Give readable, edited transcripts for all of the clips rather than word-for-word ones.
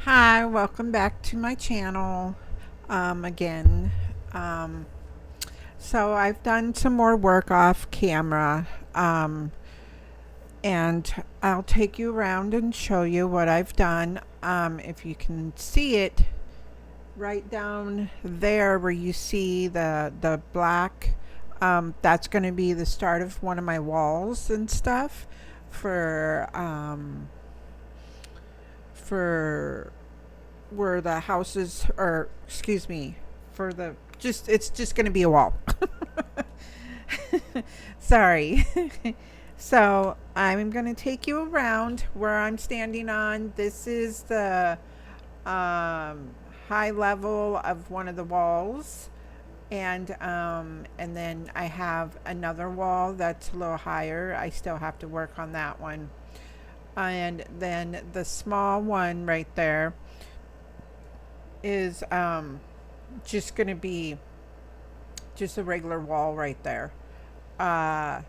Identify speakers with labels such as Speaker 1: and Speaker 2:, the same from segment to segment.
Speaker 1: Hi, welcome back to my channel again. Um, so I've done some more work off camera, and I'll take you around and show you what I've done. If you can see it right down there where you see the black, that's going to be the start of one of my walls and stuff for where the houses, or excuse me, for the just it's just going to be a wall. Sorry. So I'm going to take you around where I'm standing on. This is the um, high level of one of the walls, and then I have another wall that's a little higher. I still have to work on that one, and then the small one right there is just going to be just a regular wall right there. Uh,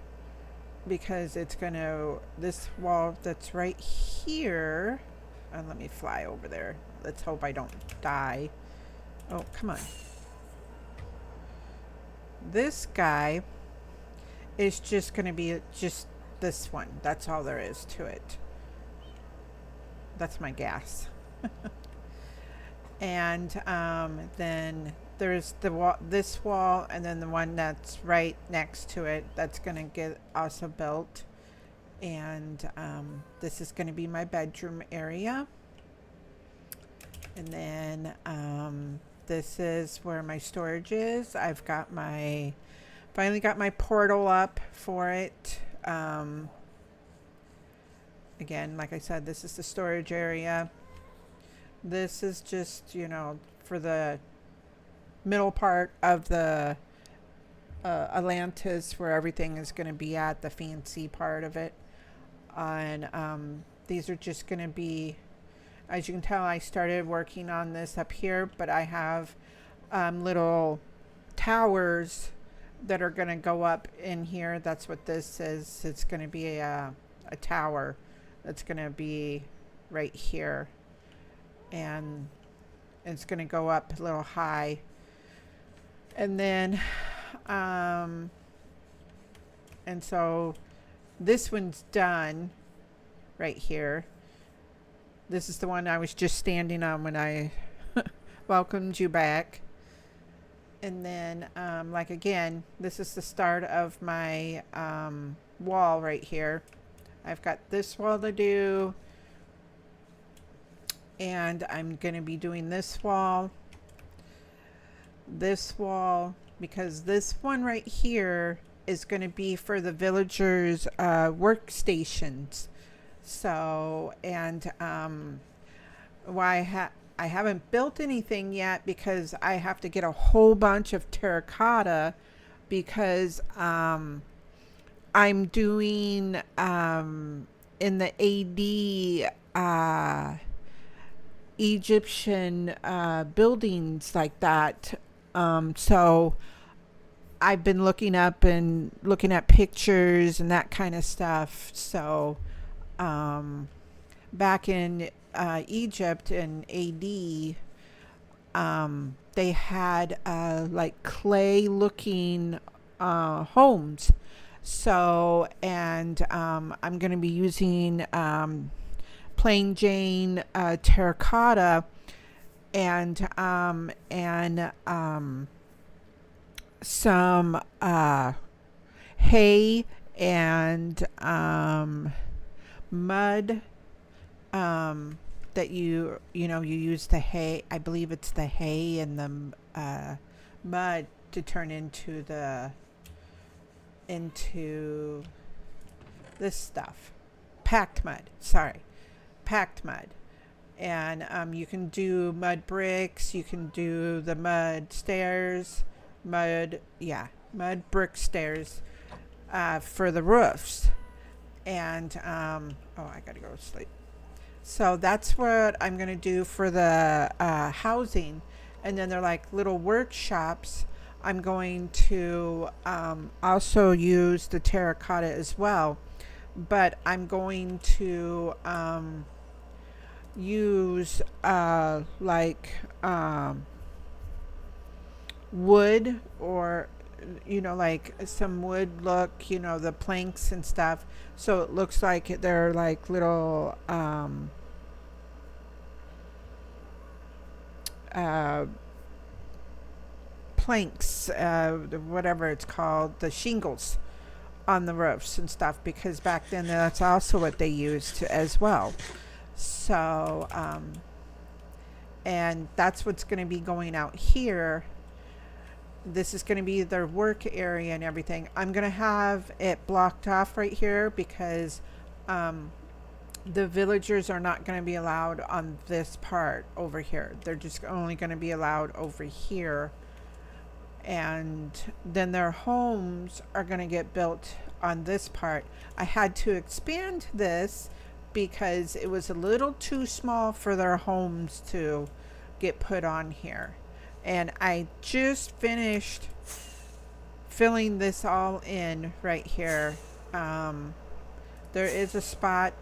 Speaker 1: because it's going to, this wall that's right here, and let me fly over there. Let's hope I don't die. Oh, come on. This guy is just going to be just this one. That's all there is to it. That's my gas. And then there's the wall, this wall, and then the one that's right next to it that's going to get also built. And this is going to be my bedroom area. And then this is where my storage is. I've got my, finally got my portal up for it. Again, like I said, this is the storage area. This is just, for the middle part of the Atlantis, where everything is going to be at, the fancy part of it. And these are just going to be, as you can tell, I started working on this up here, but I have little towers that are going to go up in here. That's what this is. It's going to be a tower that's going to be right here. And it's going to go up a little high. And then, and so this one's done right here. This is the one I was just standing on when I welcomed you back. And then, like again, this is the start of my wall right here. I've got this wall to do. And I'm going to be doing this wall, because this one right here is going to be for the villagers' workstations. So, and why I haven't built anything yet because I have to get a whole bunch of terracotta because I'm doing in the AD Egyptian buildings like that. So I've been looking up and looking at pictures and that kind of stuff. So back in Egypt in AD, they had like clay looking homes. So, and I'm going to be using plain Jane terracotta and some hay and mud, that you use the hay. I believe it's the hay and the mud to turn into this stuff. Packed mud. Sorry, packed mud. And you can do mud bricks. You can do the mud stairs, mud brick stairs for the roofs. And oh, I gotta go to sleep. So that's what I'm gonna do for the housing. And then they're like little workshops. I'm going to also use the terracotta as well, but I'm going to use wood, or like some wood look, the planks and stuff, so it looks like they're like little uh planks, whatever it's called, the shingles on the roofs and stuff, because back then that's also what they used as well. So and that's what's going to be going out here. This is going to be their work area and everything. I'm going to have it blocked off right here because the villagers are not going to be allowed on this part over here. They're just only going to be allowed over here. And then their homes are going to get built on this part. I had to expand this because it was a little too small for their homes to get put on here. And I just finished filling this all in right here. There is a spot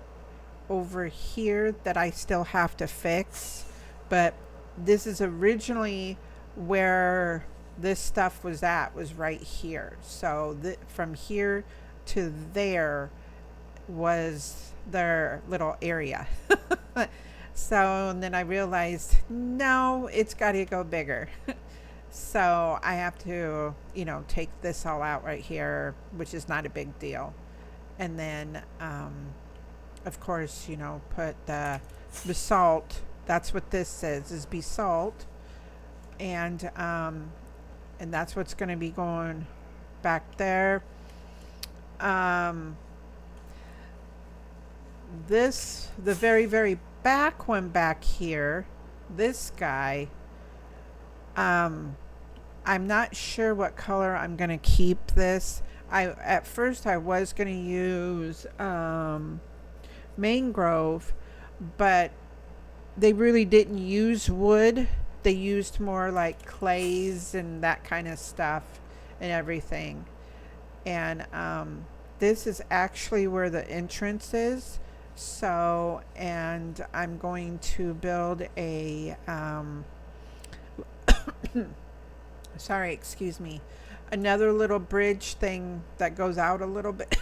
Speaker 1: over here that I still have to fix, but this is originally where this stuff was right here. So from here to there was their little area. So and then I realized, no, it's got to go bigger. So I have to, take this all out right here, which is not a big deal. And then, of course, put the basalt. That's what this says, is basalt. And that's what's going to be going back there. The very, very back one back here, this guy, I'm not sure what color I'm going to keep this. At first I was going to use mangrove, but they really didn't use wood. They used more like clays and that kind of stuff and everything. And this is actually where the entrance is. So, and I'm going to build a sorry, excuse me, another little bridge thing that goes out a little bit.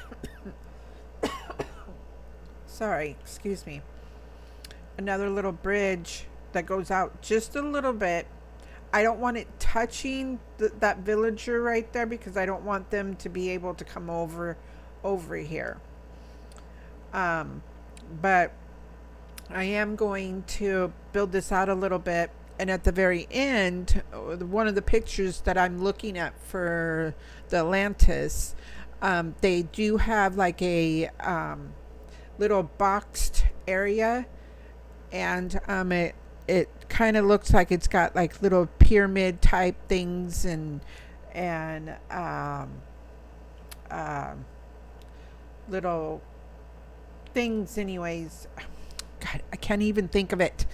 Speaker 1: Sorry, excuse me. Another little bridge that goes out just a little bit. I don't want it touching that villager right there because I don't want them to be able to come over here. But I am going to build this out a little bit. And at the very end, one of the pictures that I'm looking at for the Atlantis, they do have like a little boxed area. And it kind of looks like it's got like little pyramid type things and little things anyways. God, I can't even think of it.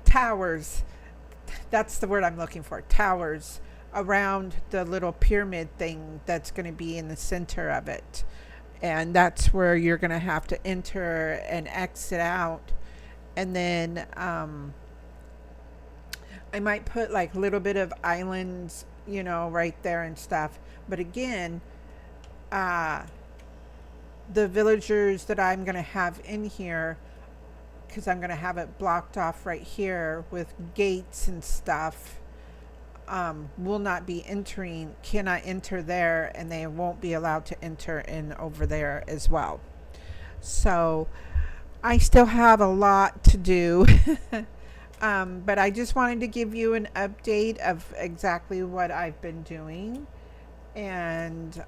Speaker 1: Towers. That's the word I'm looking for. Towers around the little pyramid thing that's going to be in the center of it. And that's where you're going to have to enter and exit out. And then I might put like a little bit of islands, right there and stuff. But again, the villagers that I'm going to have in here, because I'm going to have it blocked off right here with gates and stuff, will not be cannot enter there, and they won't be allowed to enter in over there as well. So I still have a lot to do. But I just wanted to give you an update of exactly what I've been doing and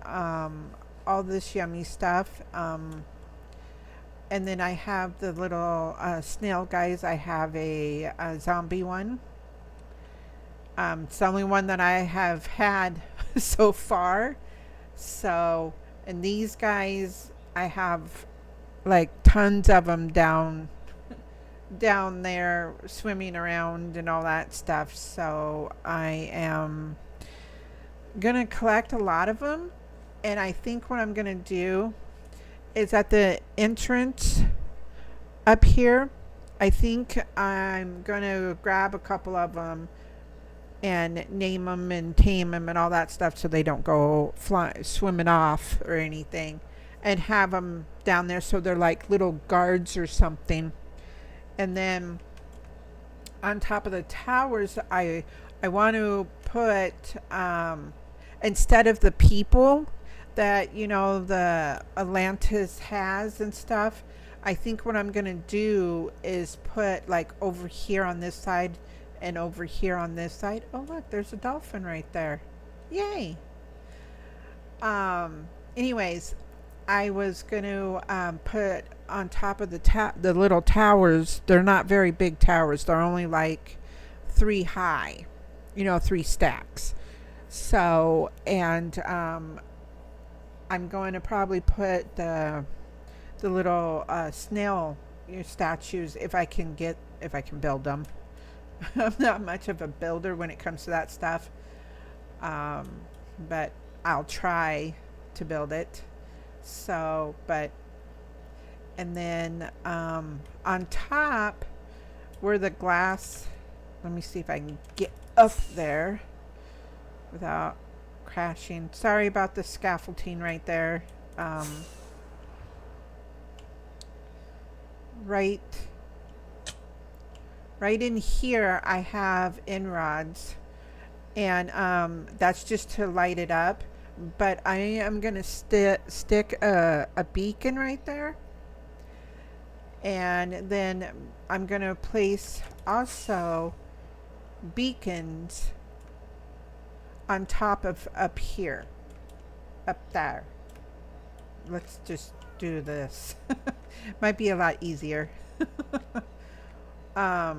Speaker 1: all this yummy stuff. And then I have the little snail guys. I have a zombie one. It's the only one that I have had so far. So, and these guys, I have like tons of them down there swimming around and all that stuff. So I am gonna collect a lot of them. And I think what I'm gonna do is at the entrance up here. I think I'm going to grab a couple of them and name them and tame them and all that stuff so they don't go swimming off or anything, and have them down there so they're like little guards or something. And then on top of the towers, I want to put instead of the people that the Atlantis has and stuff, I think what I'm gonna do is put like over here on this side and over here on this side. Oh look, there's a dolphin right there. Yay. Anyways, I was gonna put on top of the little towers. They're not very big towers. They're only like 3 high, 3 stacks. So, and I'm going to probably put the little snail statues if I can build them. I'm not much of a builder when it comes to that stuff, but I'll try to build it. So, and then on top where the glass, let me see if I can get up there without crashing. Sorry about the scaffolding right there. Right in here I have inrods, and that's just to light it up, but I am gonna stick a beacon right there, and then I'm gonna place also beacons on top of up here, up there. Let's just do this. Might be a lot easier. Up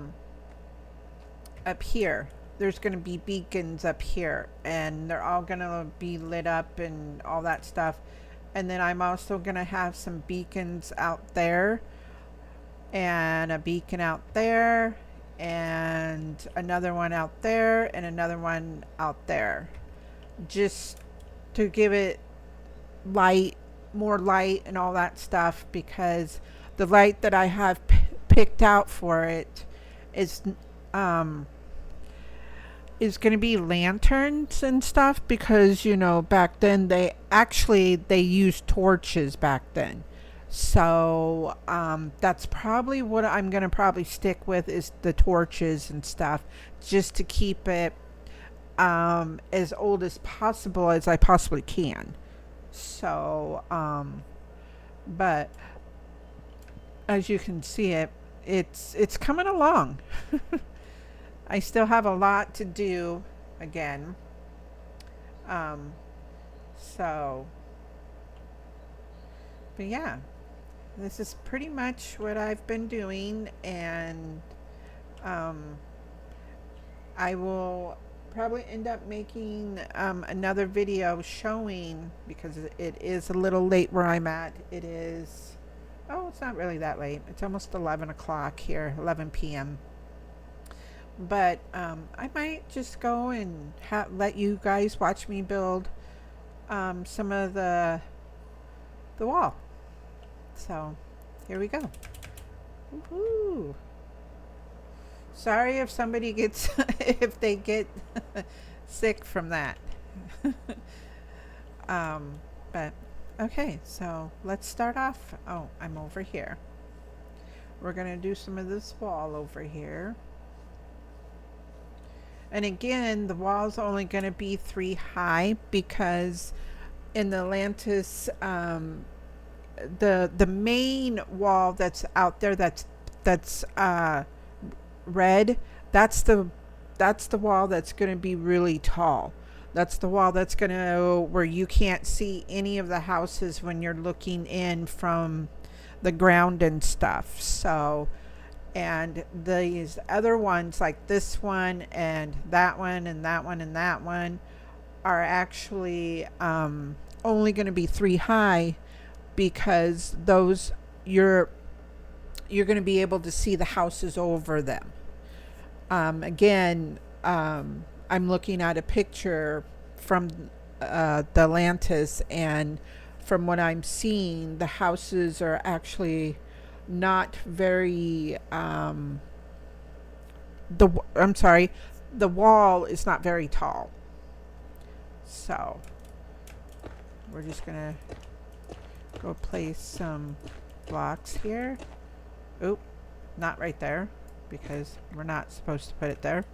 Speaker 1: here there's going to be beacons up here, and they're all going to be lit up and all that stuff. And then I'm also going to have some beacons out there, and a beacon out there, and another one out there, and another one out there, just to give it more light and all that stuff, because the light that I have picked out for it is going to be lanterns and stuff, because back then they used torches back then. So that's probably what I'm going to probably stick with, is the torches and stuff, just to keep it as old as possible as I possibly can. So but as you can see, it's coming along. I still have a lot to do again. So, but yeah, this is pretty much what I've been doing, and I will probably end up making another video showing, because it is a little late where I'm at. It is, oh, it's not really that late. It's almost 11 o'clock here, 11 p.m. But I might just go and let you guys watch me build some of the wall. So here we go. Woohoo! Sorry if somebody gets if they get sick from that. But okay, so let's start off. Oh, I'm over here. We're gonna do some of this wall over here. And again, the wall's only going to be 3 high, because in the Atlantis, the main wall that's out there, that's red, that's the wall that's going to be really tall. That's the wall that's going to, where you can't see any of the houses when you're looking in from the ground and stuff. So, and these other ones, like this one and that one and that one and that one, are actually only going to be 3 high, because those you're going to be able to see the houses over them. Again, I'm looking at a picture from the Atlantis, and from what I'm seeing, the houses are actually not very, I'm sorry, the wall is not very tall. So we're just gonna go place some blocks here. Oop, not right there, because we're not supposed to put it there.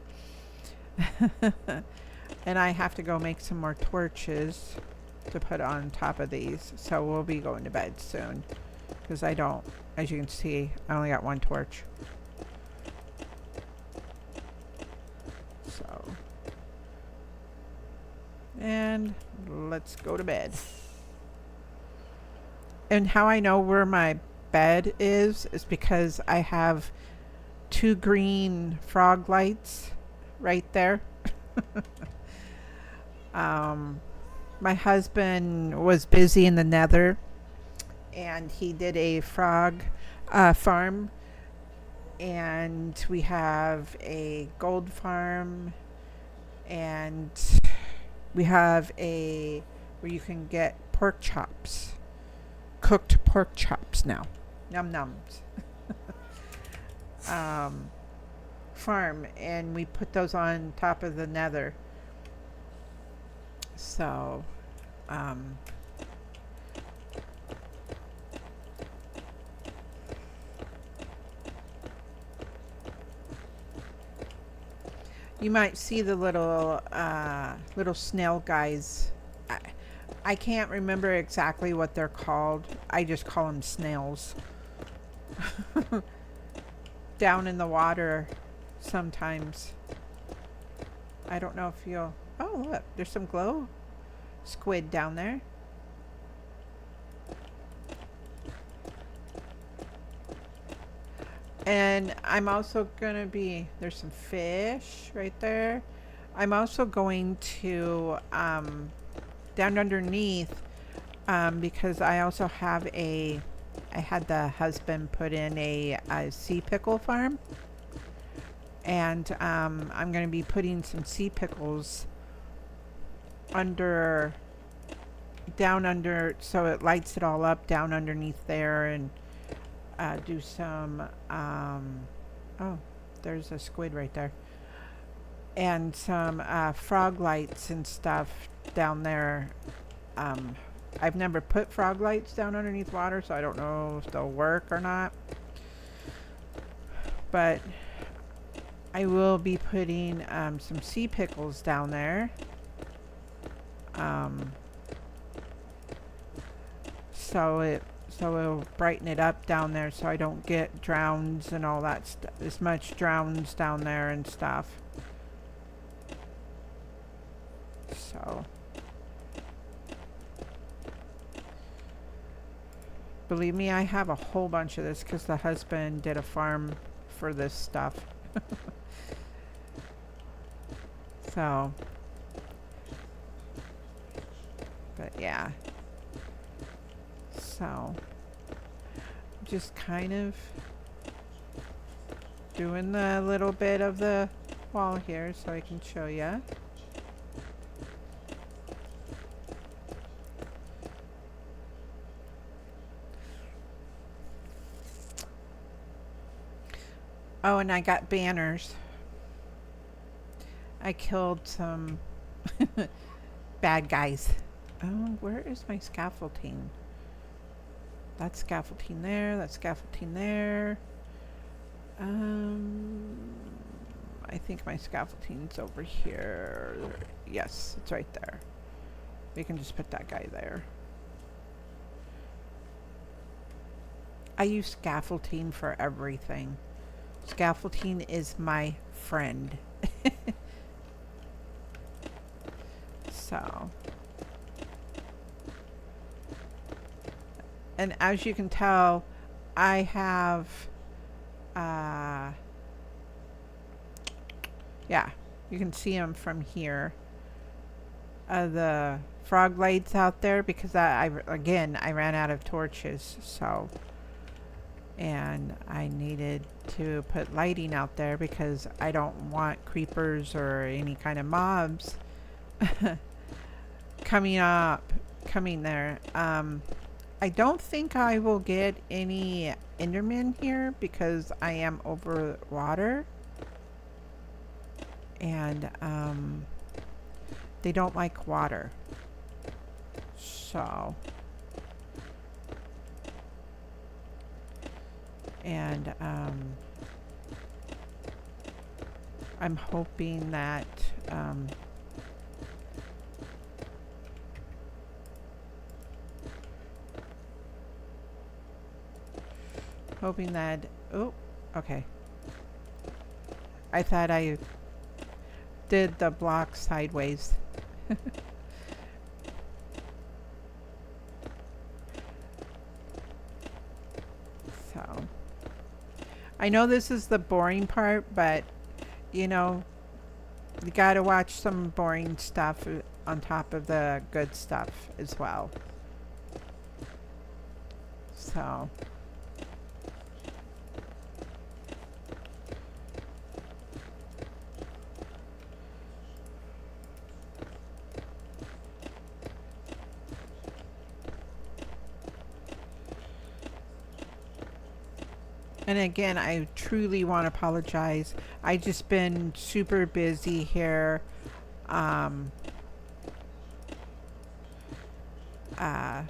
Speaker 1: And I have to go make some more torches to put on top of these. So we'll be going to bed soon, because I don't, as you can see, I only got one torch. So, and let's go to bed. And how I know where my bed is because I have 2 green frog lights right there. My husband was busy in the nether, and he did a frog farm, and we have a gold farm, and we have a where you can get pork chops, cooked pork chops now. Num nums. Farm, and we put those on top of the nether. So, you might see the little snail guys. I can't remember exactly what they're called. I just call them snails. Down in the water sometimes. I don't know if you'll... Oh, look, there's some glow squid down there. And I'm also going to be... There's some fish right there. I'm also going to... down underneath, because I also have I had the husband put in a sea pickle farm, and I'm going to be putting some sea pickles down under, so it lights it all up down underneath there, and do some oh, there's a squid right there, and some frog lights and stuff down there. I've never put frog lights down underneath water, so I don't know if they'll work or not, but I will be putting some sea pickles down there, so it'll brighten it up down there, so I don't get drowns and all that as much drowns down there and stuff. So believe me, I have a whole bunch of this because the husband did a farm for this stuff. So, but yeah. So, just kind of doing the little bit of the wall here so I can show you. Oh, and I got banners. I killed some bad guys. Oh, where is my scaffolding? That's scaffolding there. That's scaffolding there. I think my scaffolding's over here. Yes, it's right there. We can just put that guy there. I use scaffolding for everything. Scaffolding is my friend. So, and as you can tell, I have yeah, you can see them from here, the frog lights out there, because I ran out of torches, so, and I needed to put lighting out there because I don't want creepers or any kind of mobs coming there. I don't think I will get any Enderman here because I am over water. And they don't like water. So, and I'm hoping that oh, okay. I thought I did the block sideways. So, I know this is the boring part, but you know, you gotta watch some boring stuff on top of the good stuff as well. So, and again, I truly want to apologize. I just been super busy here. Um, uh,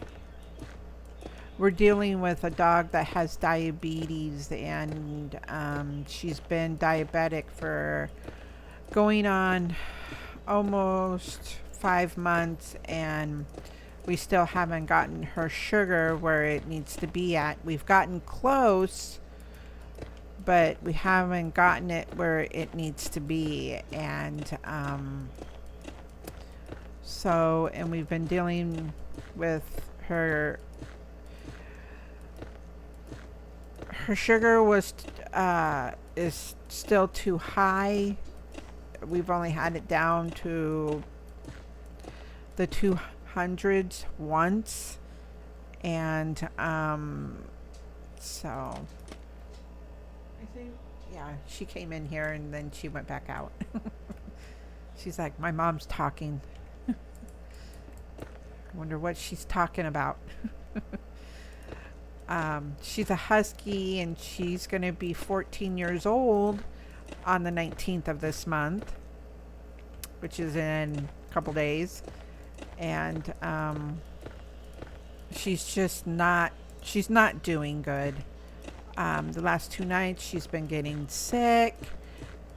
Speaker 1: we're dealing with a dog that has diabetes, and she's been diabetic for going on almost 5 months, and we still haven't gotten her sugar where it needs to be at. We've gotten close, but we haven't gotten it where it needs to be. And so, and we've been dealing with her sugar was is still too high. We've only had it down to the 200s once, and so I think, yeah, she came in here and then she went back out. She's like, my mom's talking. I wonder what she's talking about. She's a husky, and she's going to be 14 years old on the 19th of this month, which is in a couple days. And she's not doing good. The last 2 nights she's been getting sick,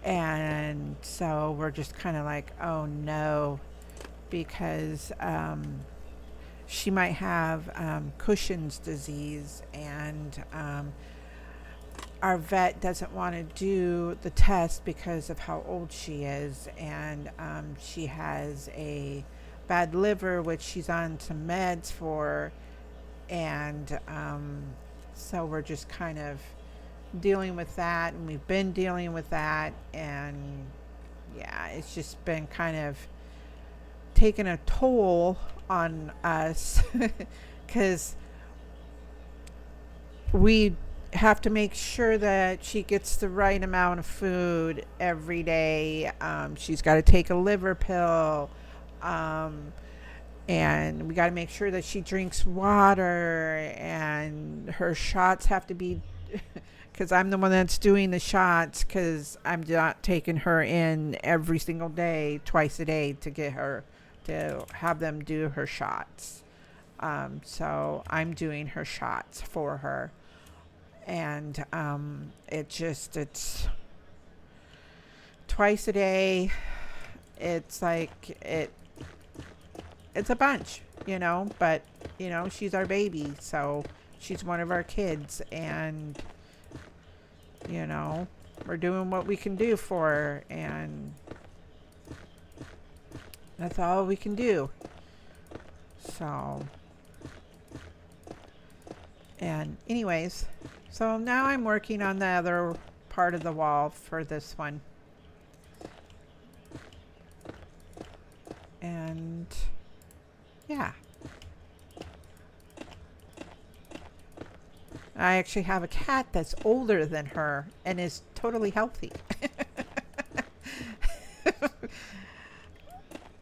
Speaker 1: and so we're just kind of like, oh no, because she might have Cushing's disease, and our vet doesn't want to do the test because of how old she is, and she has a bad liver, which she's on some meds for, and so we're just kind of dealing with that, and we've been dealing with that, and yeah, it's just been kind of taking a toll on us because we have to make sure that she gets the right amount of food every day. She's got to take a liver pill, and we got to make sure that she drinks water, and her shots have to be because I'm the one that's doing the shots, because I'm not taking her in every single day, twice a day, to get her to have them do her shots. So I'm doing her shots for her, and it's twice a day. It's like it's a bunch, but she's our baby, so she's one of our kids, and we're doing what we can do for her, and that's all we can do. So, and anyways, so now I'm working on the other part of the wall for this one. And yeah. I actually have a cat that's older than her and is totally healthy.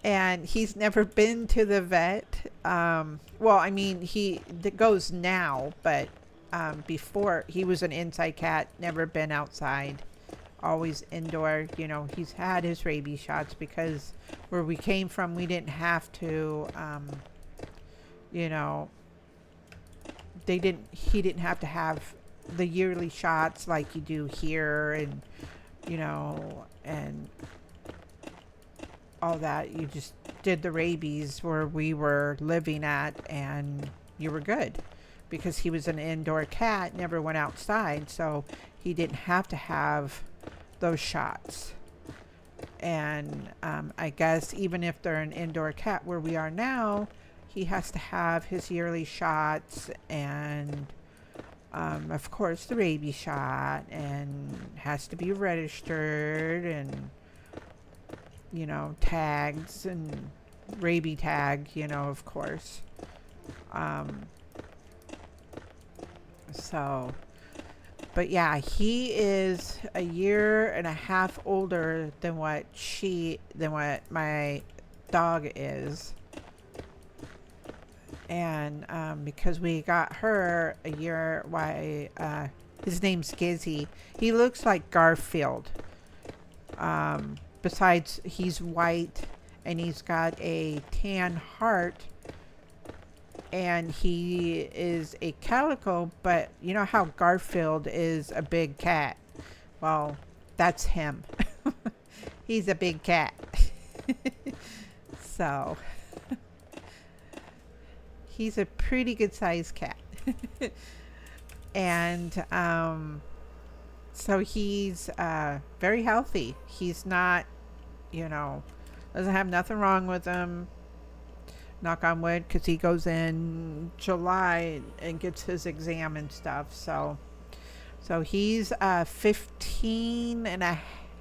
Speaker 1: And he's never been to the vet. Well, I mean, he goes now, but before he was an inside cat, never been outside, always indoor. You know, he's had his rabies shots because where we came from, we didn't have to, you know, he didn't have to have the yearly shots like you do here, and, you know, and all that. You just did the rabies where we were living at, and you were good because he was an indoor cat, never went outside, so he didn't have to have those shots. And I guess even if they're an indoor cat where we are now, he has to have his yearly shots, and of course the rabies shot, and has to be registered, and, you know, tags, and rabies tag, you know, of course. So, but yeah, he is a year and a half older than what my dog is. And because we got her a year, his name's Gizzy. He looks like Garfield. Besides, he's white and he's got a tan heart, and he is a calico, but you know how Garfield is a big cat? Well, that's him. He's a big cat. So, he's a pretty good sized cat. And so he's very healthy. He's not, you know, doesn't have nothing wrong with him. Knock on wood, because he goes in July and gets his exam and stuff. So he's 15 and a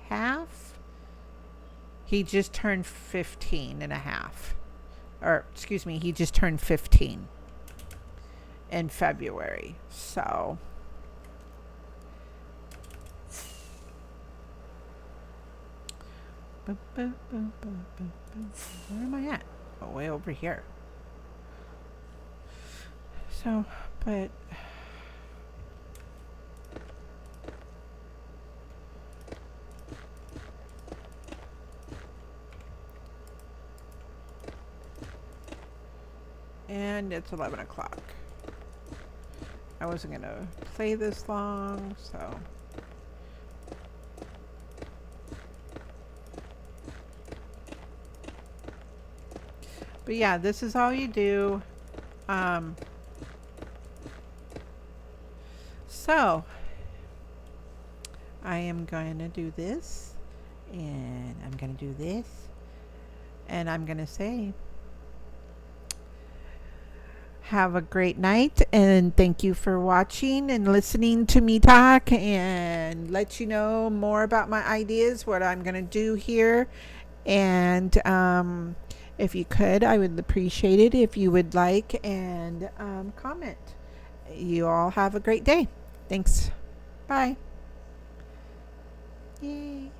Speaker 1: half. He just turned 15 and a half. Or, excuse me, he just turned 15 in February. So, where am I at? Oh, way over here. So, but and it's 11 o'clock. I wasn't gonna play this long, so. But yeah, this is all you do. So I am going to do this, and I'm going to do this, and I'm going to say, have a great night, and thank you for watching and listening to me talk and let you know more about my ideas, what I'm going to do here. And if you could, I would appreciate it if you would like and comment. You all have a great day. Thanks. Bye. Yay.